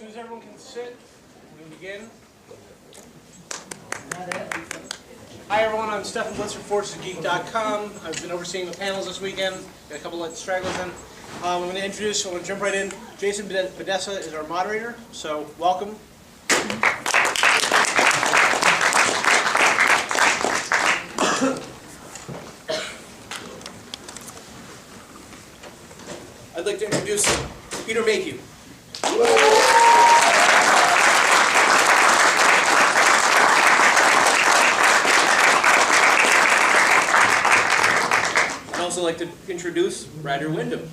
soon as everyone can sit, we can begin. Hi everyone, I'm Stefan Blitz from ForcesGeek.com. I've been overseeing the panels this weekend. Got a couple of stragglers in. I'm going to jump right in. Jayson Badessa is our moderator, so welcome. I'd like to introduce Peter Mayhew. I'd also like to introduce Ryder Windham.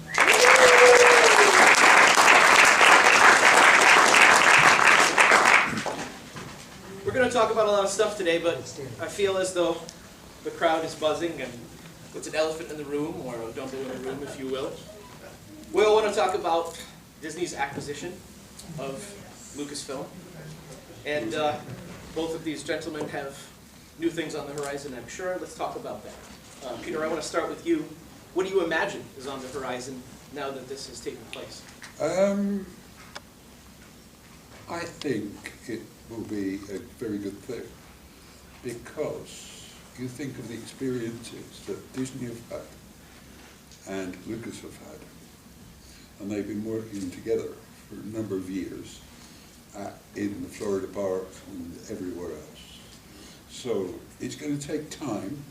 We're going to talk about a lot of stuff today, but I feel as though the crowd is buzzing and it's an elephant in the room, or a dumbo in the room, if you will. We all want to talk about Disney's acquisition of Lucasfilm, and both of these gentlemen have new things on the horizon, I'm sure. Let's talk about that. Peter, I want to start with you. What do you imagine is on the horizon now that this has taken place? I think it will be a very good thing, because you think of the experiences that Disney have had and Lucas have had, and they've been working together for a number of years in the Florida parks and everywhere else. So it's going to take time,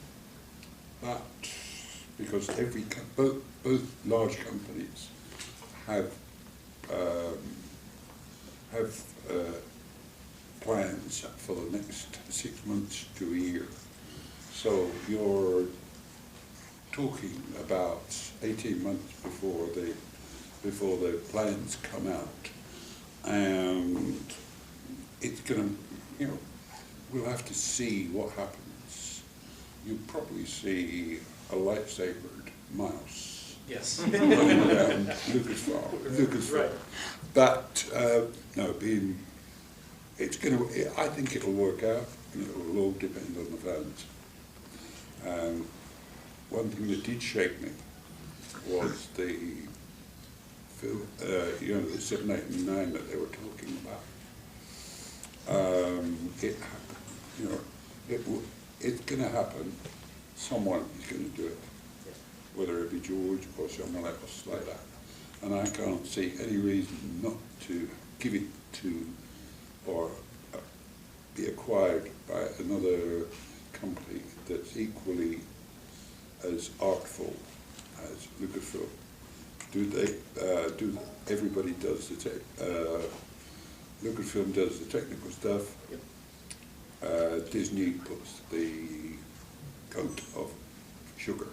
but because both large companies have plans for the next 6 months to a year. So you're talking about 18 months before the plans come out, and it's going to, we'll have to see what happens. You'll probably see a lightsabered mouse. Yes. Running around Lucasfilm. Right. But no, I think it'll work out, and it will all depend on the fans. One thing that did shake me was the film, the 7, 8, and 9 that they were talking about. It happened. It's going to happen. Someone is going to do it, whether it be George or someone else like that. And I can't see any reason not to give it to or be acquired by another company that's equally as artful as Lucasfilm. Everybody does the Lucasfilm does the technical stuff. Yep. Disney puts the coat of sugar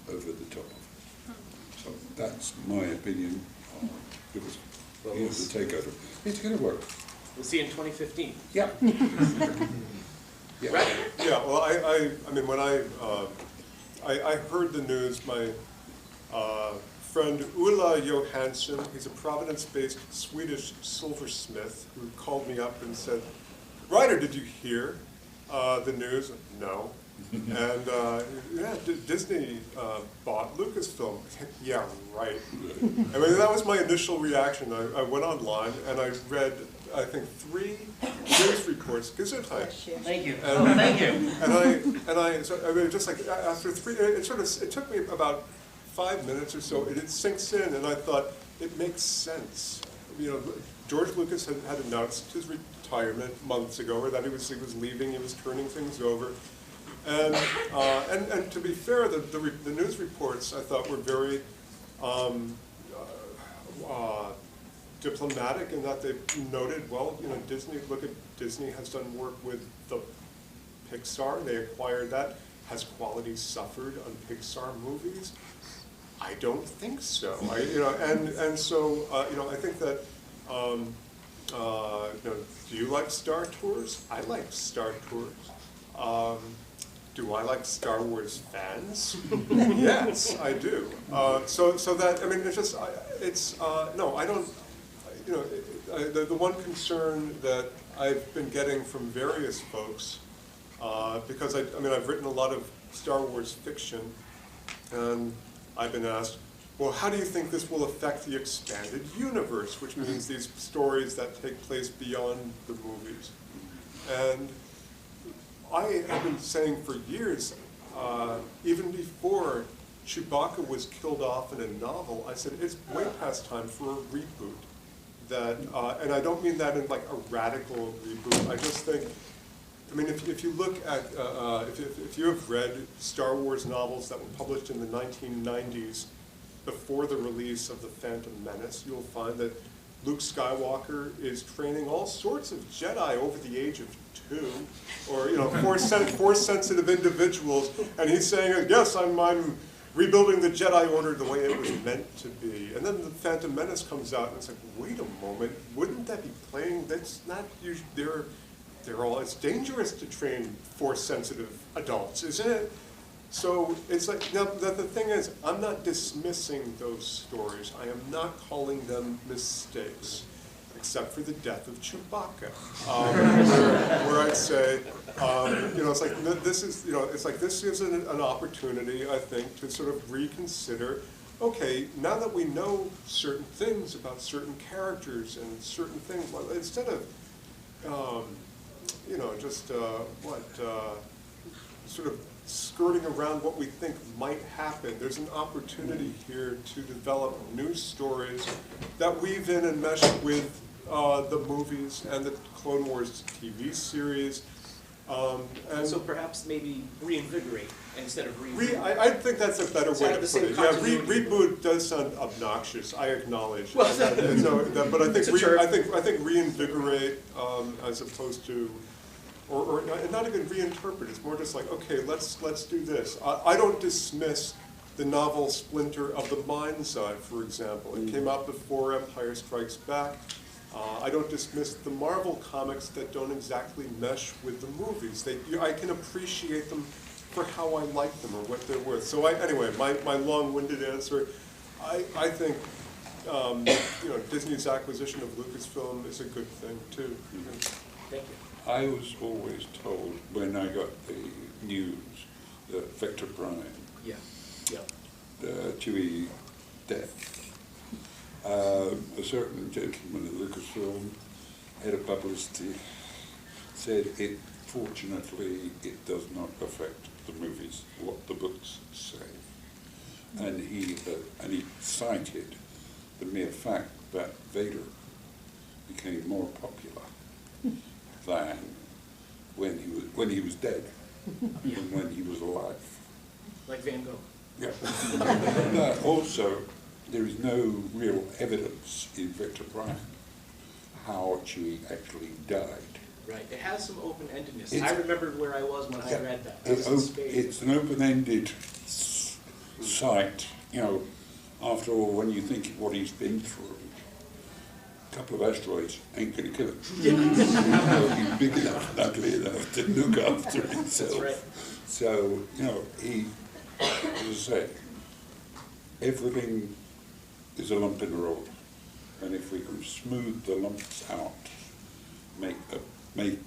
over the top of it. So that's my opinion on the takeover. It's going to work. We'll see in 2015. Yeah. Yeah. Right. Yeah. Well, I mean, when I heard the news, my friend Ulla Johansson, he's a Providence-based Swedish silversmith, who called me up and said, "Ryder, did you hear the news?" No. And yeah, Disney bought Lucasfilm. Yeah, right. I mean, that was my initial reaction. I went online and I read, I think, 3 news reports. Gesundheit. Thank you. Thank you. And I mean, just like after 3, it took me about 5 minutes or so. It sinks in, and I thought it makes sense. George Lucas had announced his retirement months ago, or that he was leaving. He was turning things over. And to be fair, the news reports I thought were very diplomatic in that they noted, well, Disney has done work with the Pixar. They acquired that. Has quality suffered on Pixar movies? I don't think so. So I think that. Do you like Star Tours? I like Star Tours. Do I like Star Wars fans? Yes, I do. So that, I mean, no, I don't, the one concern that I've been getting from various folks, because I've written a lot of Star Wars fiction, and I've been asked, well, how do you think this will affect the expanded universe, which means these stories that take place beyond the movies? And I have been saying for years, even before Chewbacca was killed off in a novel, I said it's way past time for a reboot. That, and I don't mean that in like a radical reboot. I just think, I mean, if you look at, if you have read Star Wars novels that were published in the 1990s, before the release of The Phantom Menace, you'll find that Luke Skywalker is training all sorts of Jedi over the age of 2, or Force-sensitive individuals, and he's saying, yes, I'm rebuilding the Jedi Order the way it was meant to be. And then The Phantom Menace comes out, and it's like, wait a moment, wouldn't that be playing? That's not usually, they're all, it's dangerous to train Force-sensitive adults, isn't it? So it's like, now the thing is, I'm not dismissing those stories. I am not calling them mistakes, except for the death of Chewbacca, where I'd say, it's like this is, it's like this gives an opportunity, I think, to sort of reconsider. Okay, now that we know certain things about certain characters and certain things, well, instead of, sort of skirting around what we think might happen, there's an opportunity here to develop new stories that weave in and mesh with the movies and the Clone Wars TV series. And so perhaps maybe reinvigorate instead of I think that's a better way to put it. Yeah, reboot does sound obnoxious. I acknowledge. Well, but I think reinvigorate as opposed to, or not even reinterpret. It's more just like, okay, let's do this. I don't dismiss the novel Splinter of the Mind's Eye, for example. It came out before Empire Strikes Back. I don't dismiss the Marvel comics that don't exactly mesh with the movies. I can appreciate them for how I like them or what they're worth. So anyway, my long-winded answer, I think Disney's acquisition of Lucasfilm is a good thing too. Thank you. I was always told when I got the news that Victor Bryan, the Chewie death, a certain gentleman at Lucasfilm, head of publicity, said fortunately it does not affect the movies, what the books say. And he cited the mere fact that Vader became more popular than when he was dead than when he was alive. Like Van Gogh. Yeah. But also, there is no real evidence in Victor Bryan how Chewie actually died. Right. It has some open-endedness. I remembered where I was when I read that. It's an open-ended site. After all, when you think of what he's been through, a couple of asteroids ain't going to kill him. He's big enough, ugly enough to look after himself. That's right. So, he, as I say, everything is a lump in the road. And if we can smooth the lumps out, make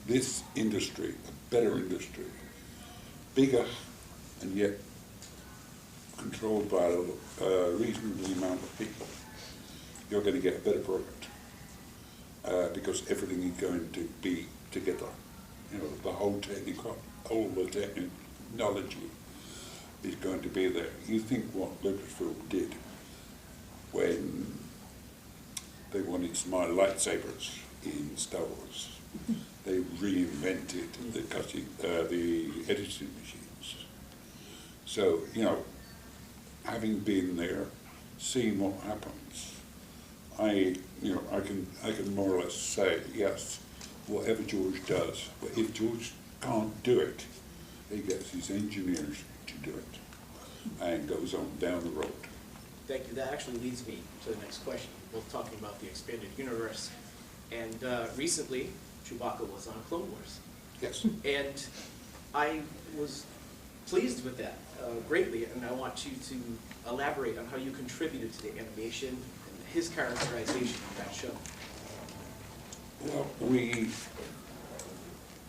this industry a better industry, bigger and yet controlled by a reasonable amount of people, you're going to get a better product. Because everything is going to be together. The whole the technology is going to be there. You think what Lucasfilm did when they wanted some lightsabers in Star Wars. They reinvented the editing machines. So, having been there, seeing what happens, I can more or less say, yes, whatever George does, but if George can't do it, he gets his engineers to do it, and goes on down the road. Thank you. That actually leads me to the next question. We're talking about the expanded universe, and recently, Chewbacca was on Clone Wars. Yes. And I was pleased with that greatly, and I want you to elaborate on how you contributed to the animation and his characterization on that show. Well,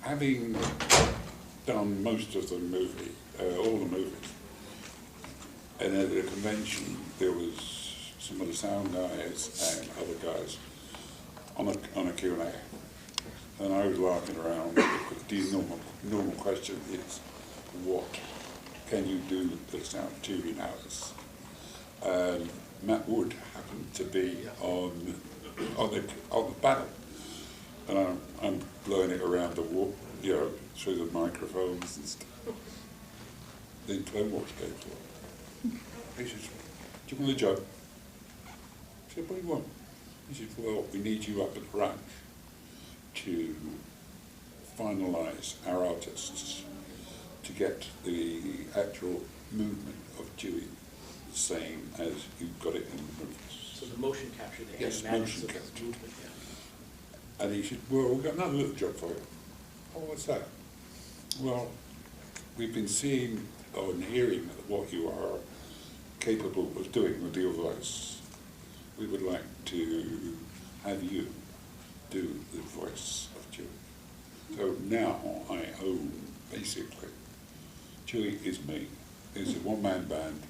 having done most of the movie, all the movies, And at the convention, there was some of the sound guys and other guys on a Q&A. And I was laughing around because the normal question is, what can you do that sound TV hours? Matt Wood happened to be on the panel, and I'm blowing it around the wall, you know, through the microphones and stuff. Then Clone Wars came to him. He says, "Do you want a job?" I said, "What do you want?" He said, "Well, we need you up at the ranch to finalise our artists to get the actual movement of Chewie the same as you've got it in the movies." So the motion capture, the Yes, animatics motion of this capture. movement, yeah. And he said, "Well, we've got another little job for you." "Oh, what's that?" "Well, we've been seeing and hearing what you are capable of doing with your voice. We would like to have you do the voice of Chewie. So now I own, basically, Chewie is me. It's a one-man band,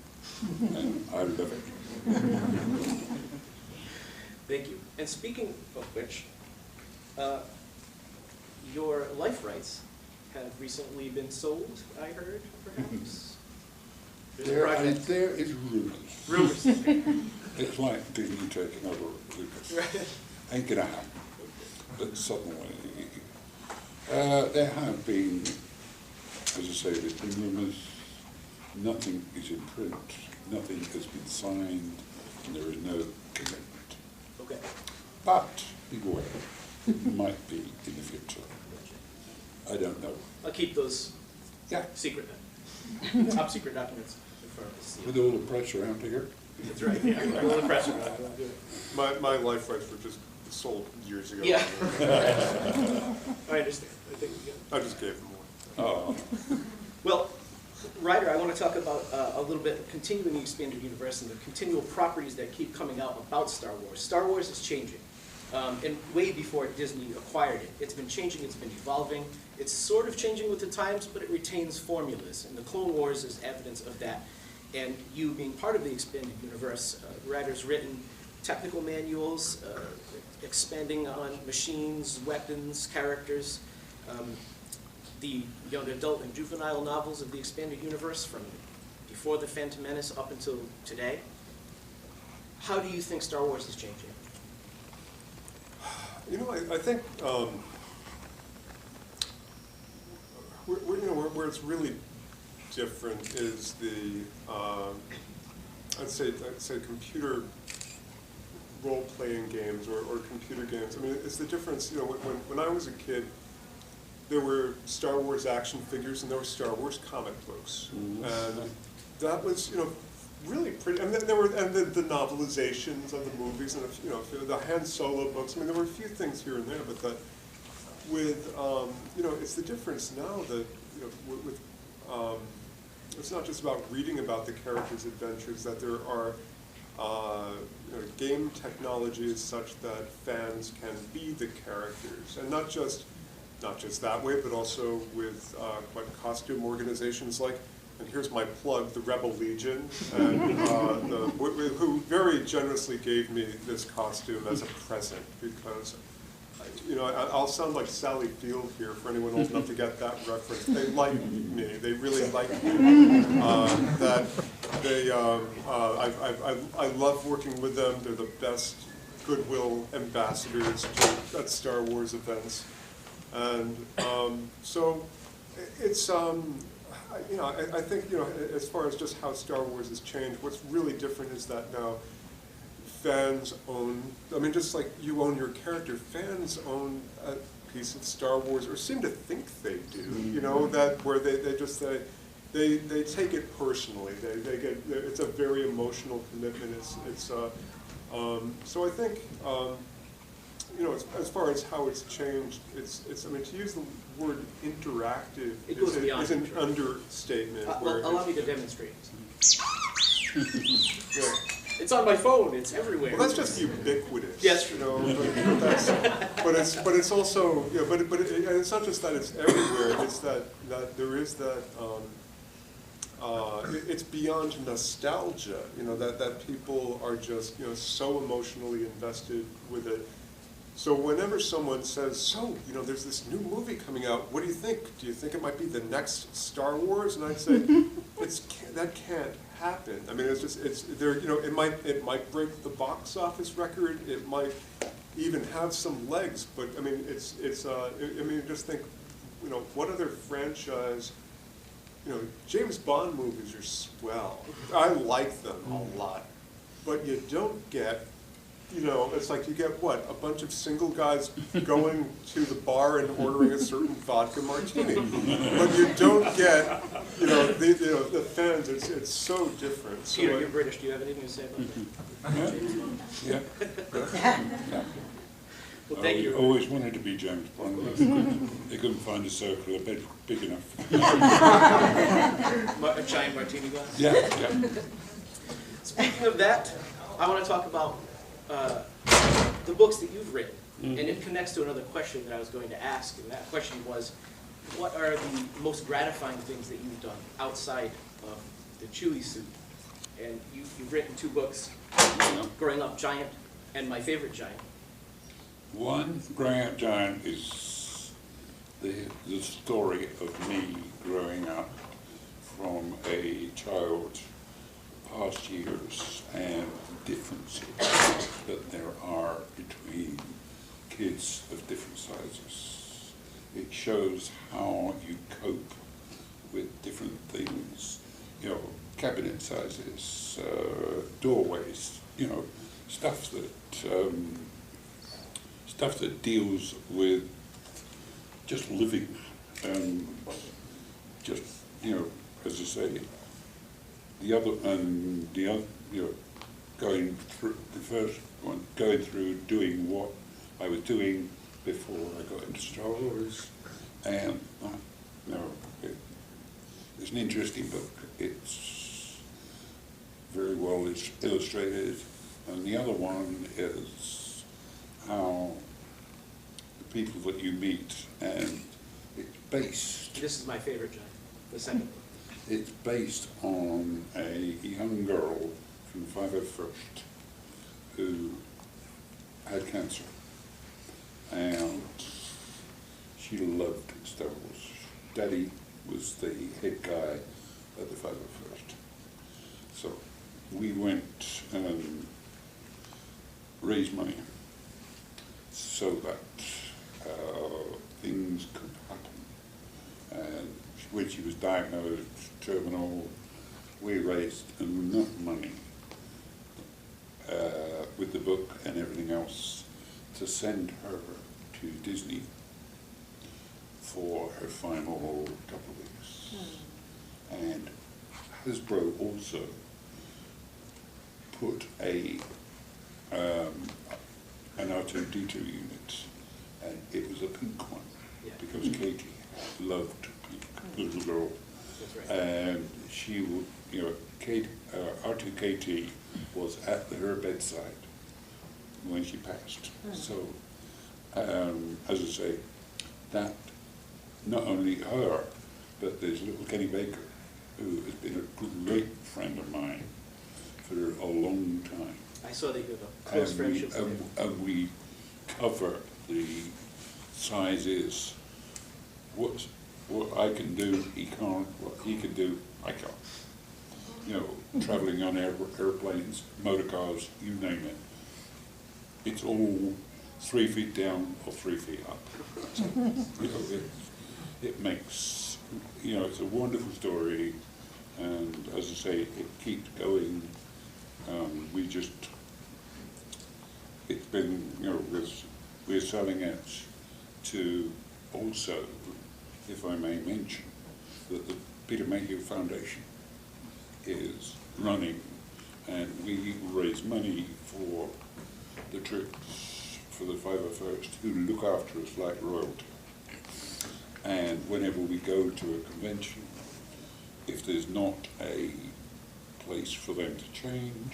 and I love it." Thank you. And speaking of which, your life rights have recently been sold, I heard, perhaps? There's a project. There is rumors. Rumors. It's like Disney taking over Lucas. Right. Ain't gonna happen. But suddenly, there have been, as I say, there's been rumours. Nothing is in print. Nothing has been signed, and there is no commitment. Okay. But beware, it might be in the future. I don't know. I'll keep those secret then. Top secret documents in front of us. With all the pressure around here. That's right, yeah. All the pressure. My life rights were just sold years ago. Yeah. I understand. I think, yeah. I just gave them away. Oh. Well, Ryder, I want to talk about a little bit continuing the expanded universe and the continual properties that keep coming out about Star Wars. Star Wars is changing, and way before Disney acquired it. It's been changing, it's been evolving. It's sort of changing with the times, but it retains formulas, and the Clone Wars is evidence of that. And you being part of the expanded universe, Ryder's written technical manuals, expanding on machines, weapons, characters, the young adult and juvenile novels of the expanded universe from before the Phantom Menace up until today. How do you think Star Wars is changing? You know, I think where it's really different is the I'd say computer role-playing games or computer games. I mean, it's the difference. You know, when I was a kid, there were Star Wars action figures and there were Star Wars comic books, and that was, you know, really pretty. And there were the novelizations of the movies and the Han Solo books. I mean, there were a few things here and there, but that with you know, it's the difference now that, you know, with it's not just about reading about the characters' adventures, that there are you know, game technology is such that fans can be the characters, and not just that way, but also with what costume organizations like, and here's my plug, the Rebel Legion, and who very generously gave me this costume as a present, because, you know, I'll sound like Sally Field here for anyone old enough to get that reference. They like me. They really like me. That they, I love working with them. They're the best goodwill ambassadors at Star Wars events, and so it's you know, I think, you know, as far as just how Star Wars has changed, what's really different is that now fans own, I mean, just like you own your character, fans own a piece of Star Wars, or seem to think they do, you know, that where they take it personally. They get, it's a very emotional commitment. So I think, you know, as far as how it's changed, it's I mean, to use the word interactive is an understatement. Allow me to demonstrate. Yeah. It's on my phone. It's everywhere. Well, that's just ubiquitous. Yes, you know. But it's also, you know, and it's not just that it's everywhere. It's that there is that it's beyond nostalgia, that people are just, so emotionally invested with it. So whenever someone says, so, there's this new movie coming out, what do you think? Do you think it might be the next Star Wars? And I'd say, that can't happen. I mean, it might break the box office record, it might even have some legs, but I mean, just think, what other franchise, James Bond movies are swell. I like them a lot, but you don't get, it's like you get what? A bunch of single guys going to the bar and ordering a certain vodka martini. But you don't get, the fans, it's so different. So Peter, you're British. Do you have anything to say about that? Yeah. Well, thank you. I always wanted to be James Bond. They couldn't find a circular bed big enough. A giant martini glass? Yeah. Speaking of that, I want to talk about the books that you've written. And it connects to another question that I was going to ask. And that question was, what are the most gratifying things that you've done outside of the Chewie suit? And you've written 2 books, Growing Up Giant and My Favorite Giant. One, Growing Up Giant is the story of me growing up from a child, past years, and the differences that there are between kids of different sizes. It shows how you cope with different things, cabinet sizes, doorways, stuff that deals with just living, and just, as I say, going through the first one, going through doing what I was doing before I got into Star Wars, and it's an interesting book. It's very well illustrated, and the other one is how the people that you meet, and it's based. This is My Favorite Giant, the second book. It's based on a young girl from 501st who had cancer, and she loved Star Wars. Daddy was the head guy at the 501st. So we went and raised money so that things could happen. And when she was diagnosed terminal, we raised enough money with the book and everything else to send her to Disney for her final couple of weeks. And Hasbro also put an R2-D2 unit, and it was a pink one, because Katie loved pink, little girl. That's right. And she would, R2KT was at her bedside when she passed. So, as I say, that not only her, but there's little Kenny Baker, who has been a great friend of mine for a long time. I saw that you have a close friendship with him. And we cover the sizes. What I can do, he can't. What he can do, I can't. Traveling on airplanes, motor cars, you name it. It's all 3 feet down or 3 feet up. It makes, it's a wonderful story, and as I say, it keeps going. It's been, we're selling it to also, if I may mention, that the Peter Mayhew Foundation is running, and we raise money for the troops, for the 501st, who look after us like royalty. And whenever we go to a convention, if there's not a place for them to change,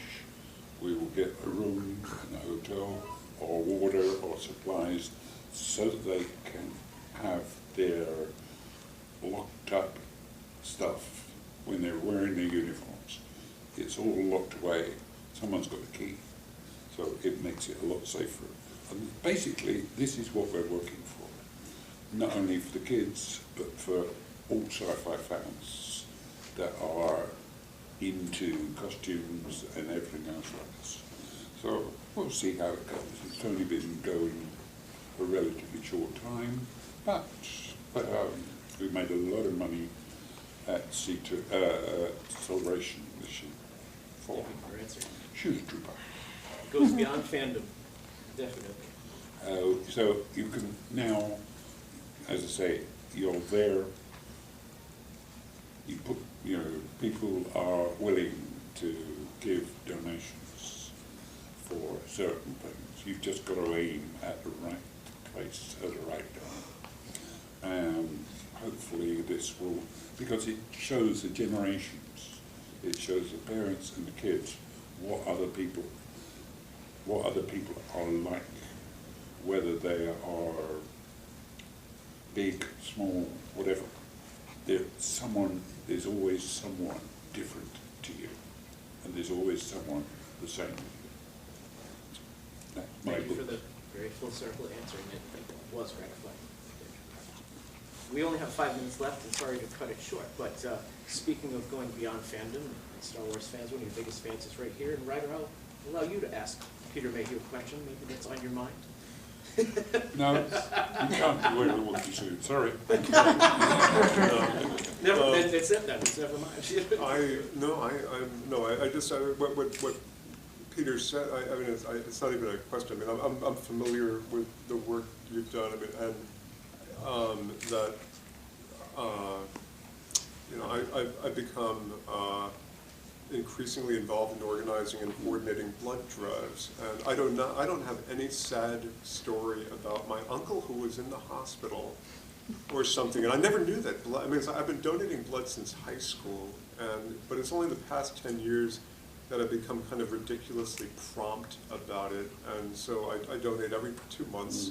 we will get a room in a hotel, or water, or supplies, so that they can have their locked up stuff when they're wearing their uniforms, it's all locked away. Someone's got a key, so it makes it a lot safer. And basically, this is what we're working for, not only for the kids, but for all sci-fi fans that are into costumes and everything else like this. So we'll see how it goes. It's only been going a relatively short time, but we made a lot of money at Celebration this year for Trooper. It goes beyond fandom, definitely. So you can now, as I say, you're there. You put, people are willing to give donations for certain things. You've just got to aim at the right place at the right time. And hopefully this will, because it shows the generations, it shows the parents and the kids what other people are like, whether they are big, small, whatever. There's always someone different to you, and there's always someone the same as you. That's my Thank you book. for the very full circle answering it. It was gratifying. We only have 5 minutes left, and sorry to cut it short, but speaking of going beyond fandom, and Star Wars fans, one of your biggest fans is right here, and Ryder, I'll allow you to ask Peter Mayhew a question, maybe that's on your mind. No, you can't be wearing a Wookiee suit, sorry. Never, it's it then, it's never mind. What Peter said, I mean, it's not even a question. I mean, I'm familiar with the work you've done. I mean, and that, I've become increasingly involved in organizing and coordinating blood drives, and I don't have any sad story about my uncle who was in the hospital or something, and I never knew that blood. I mean, I've been donating blood since high school, but it's only the past 10 years that I've become kind of ridiculously prompt about it, and so I donate every 2 months.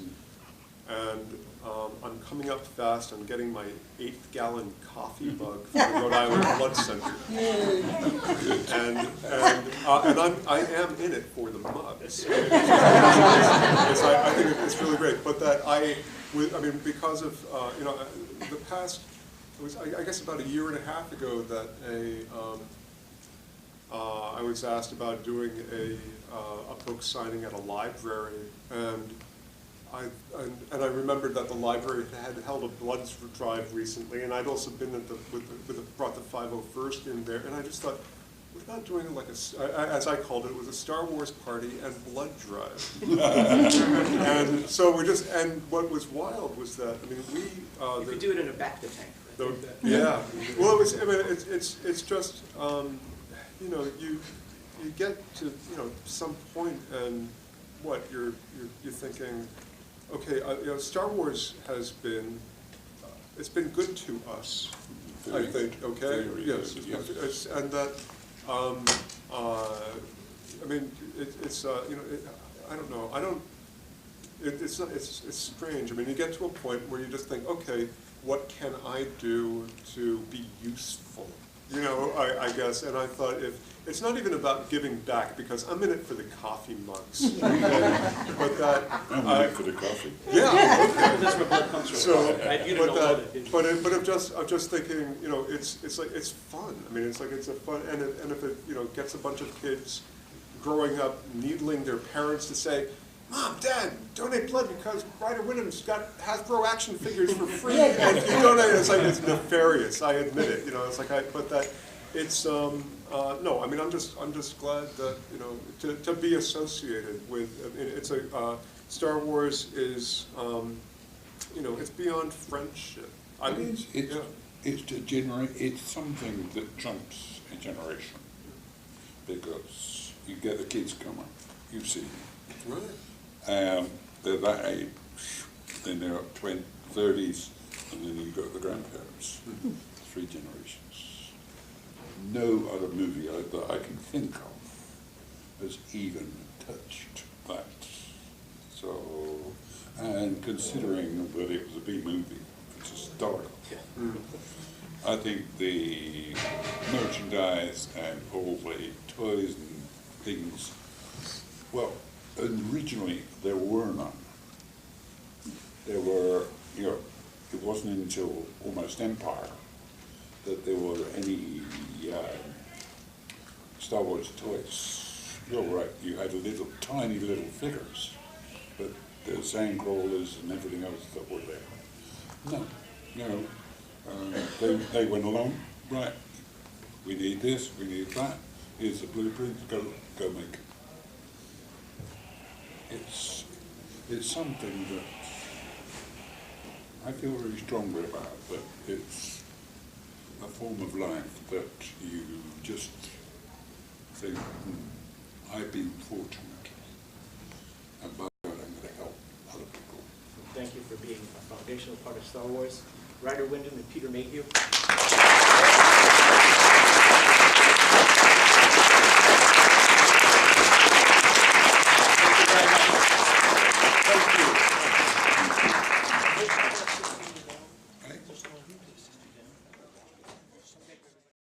And I'm coming up fast. I'm getting my 8th-gallon coffee mug from the Rhode Island Blood Center, and I am in it for the mugs. I think it's really great. But that I mean, because of the past, it was I guess about 1.5 years ago that I was asked about doing a book signing at a library, and I remembered that the library had held a blood drive recently, and I'd also been at brought the 501st in there, and I just thought, what about doing like as I called it was a Star Wars party and blood drive. And so and what was wild was that, I mean, you could do it in a back to tank. Yeah. Well, it's just, you get to, some point, and what, you're thinking, okay, Star Wars has been, it's been good to us, I think, okay? Yes, and that, I mean, I don't know, it's strange. I mean, you get to a point where you just think, okay, what can I do to be useful? I guess, and I thought it's not even about giving back, because I'm in it for the coffee mugs. But that I'm in it for the coffee. Yeah, okay. That's where blood comes from. So, but I'm just thinking, it's like it's fun. I mean, it's a fun, and if it gets a bunch of kids growing up needling their parents to say, Mom, Dad, donate blood because Ryder Windham's got Hasbro action figures for free, and you donate. It's like, it's nefarious. I admit it. It's like it's no. I mean, I'm just glad that to be associated with. I mean, it's Star Wars is it's beyond friendship. I mean, it's something that trumps a generation, because you get the kids coming, you see. Right. They're that age, then they're up 30s, and then you've got the grandparents, 3 generations. No other movie that I can think of has even touched that. So, and considering that it was a B movie, it's just historical. Yeah. I think the merchandise and all the toys and things, well, originally there were none. There were, you know, it wasn't until almost Empire that there were any Star Wars toys. You're right, you had little, tiny little figures, but the sand crawlers and everything else that were there. No, they went along, right, we need this, we need that, here's the blueprint, go make it. It's something that I feel very strongly about, that it's a form of life that you just think, I've been fortunate, and by that I'm going to help other people. Thank you for being a foundational part of Star Wars. Ryder Windham and Peter Mayhew.